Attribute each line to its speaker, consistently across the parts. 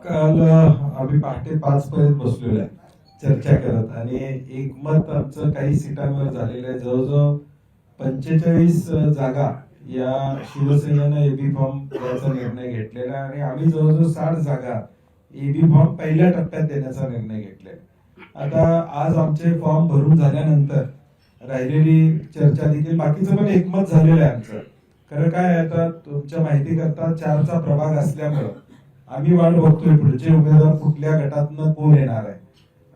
Speaker 1: काल आम्ही पहाटे 5 पर्यंत बसलेलो आहे चर्चा करत आणि एकमत आमचं काही सीटांवर झालेलं आहे. जवळजवळ 45 जागा या शिवसेनेनं एबी फॉर्म द्यायचा निर्णय घेतलेला आहे आणि आम्ही जवळजवळ 60 जागा एबी फॉर्म पहिल्या टप्प्यात देण्याचा निर्णय घेतलेला. आता आज आमचे फॉर्म भरून झाल्यानंतर राहिलेली चर्चा देखील बाकीचं पण एकमत झालेलं आहे आमचं. खरं काय आता तुमच्या माहिती करता 4चा प्रभाग असल्यामुळं आम्ही वाट बघतोय पुढचे उमेदवार कुठल्या गटातनं कोण येणार आहे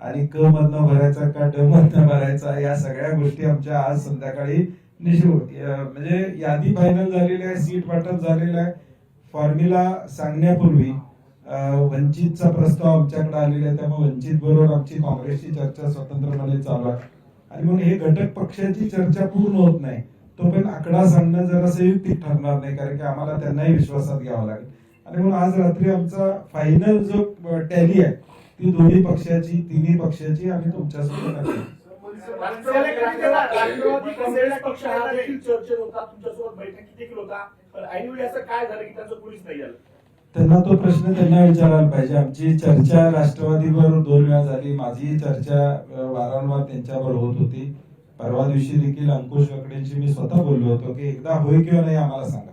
Speaker 1: आणि क मधनं भरायचा का ड मधनं भरायचा, या सगळ्या गोष्टी आमच्या आज संध्याकाळी म्हणजे यादी फायनल झालेली आहे, सीट वाटप झालेलं आहे. फॉर्म्युला सांगण्यापूर्वी वंचितचा प्रस्ताव आमच्याकडे आलेला आहे, त्यामुळे वंचित बरोबर आमची काँग्रेसची चर्चा स्वतंत्रपणे चालू आहे आणि म्हणून हे घटक पक्षाची चर्चा पूर्ण होत नाही तो पण आकडा सांगणं जरा संयुक्तिक ठरणार नाही, कारण की आम्हाला त्यांनाही विश्वासात घ्यावा लागेल. आणि म्हणून आज रात्री आमचा फायनल जो टॅली आहे ती दोन्ही पक्षाची, तिन्ही पक्षाची आम्ही तुमच्यासोबत नक्की. त्यांना तो प्रश्न त्यांना विचारायला पाहिजे. आमची चर्चा राष्ट्रवादीवर 2 वेळा झाली, माझी चर्चा वारंवार त्यांच्यावर होत होती. परवा दिवशी देखील अंकुश वकडेंशी मी स्वतः बोललो होतो की एकदा होय किंवा नाही आम्हाला सांगा,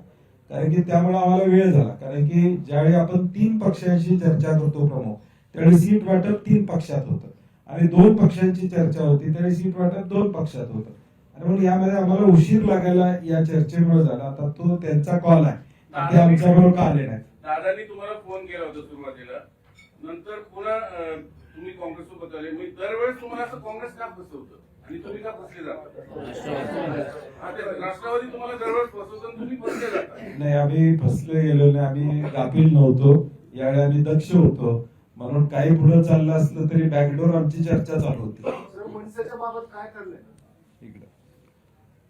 Speaker 1: कारण की त्यामुळे आम्हाला वेळ झाला. कारण की ज्यावेळी आपण 3 पक्षांशी चर्चा करतो प्रमुख, त्यावेळी सीट वाटप 3 पक्षात होतं आणि 2 पक्षांची चर्चा होती त्यावेळी सीट वाटप 2 पक्षात होतं आणि म्हणून यामध्ये आम्हाला उशीर लागायला या चर्चेमुळे झाला. आता तो त्यांचा कॉल आहे, ते आमच्या बरोबर का आले नाही.
Speaker 2: दादांनी तुम्हाला फोन केला होता सुरुवातीला, नंतर पुन्हा तुम्ही काँग्रेस सोबत आले. मी दरवेळेस तुम्हाला असं काँग्रेस का फसवतं आणि तुम्ही का फसले जाता? राष्ट्रवादी तुम्हाला दरवेळेस फसवतं आणि तुम्ही फसले जाता.
Speaker 1: नाही, आम्ही फसले गेलो नाही, आम्ही गाफील नव्हतो. यावेळी आम्ही दक्ष होतो, म्हणून काही पुढे चाललं असलं तरी बॅकडोर आमची चर्चा चालू होती.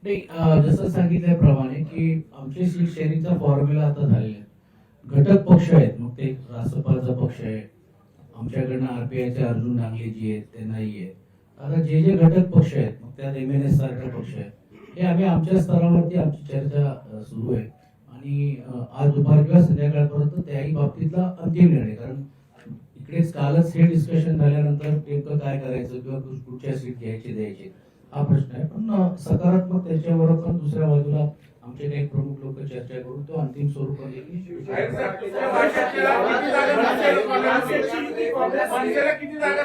Speaker 3: नाही, जसं सांगितल्याप्रमाणे की आमचे सीट शेअरिंगचा फॉर्म्युला आता झालेला आहे. घटक पक्ष आहेत, मग ते रासपाचा पक्ष आहे, आमच्याकडनं आरपीआयचे अर्जुन डांगलेजी आहेत, ते नाही आहेत. आता जे जे घटक पक्ष आहेत, मग त्यात MNS सारखा पक्ष आहे, हे आम्ही आमच्या स्तरावरती आमची चर्चा सुरू आहे आणि आज दुपार किंवा संध्याकाळपर्यंत त्याही बाबतीतला अंतिम निर्णय. कारण इकडेच कालच हे डिस्कशन झाल्यानंतर नेमकं काय करायचं किंवा कुठच्या सीट घ्यायचे द्यायचे हा प्रश्न आहे. पण सकारात्मक त्याच्यावर पण दुसऱ्या बाजूला आमचे काही प्रमुख लोक चर्चा करून तो अंतिम स्वरूप
Speaker 2: किती जागा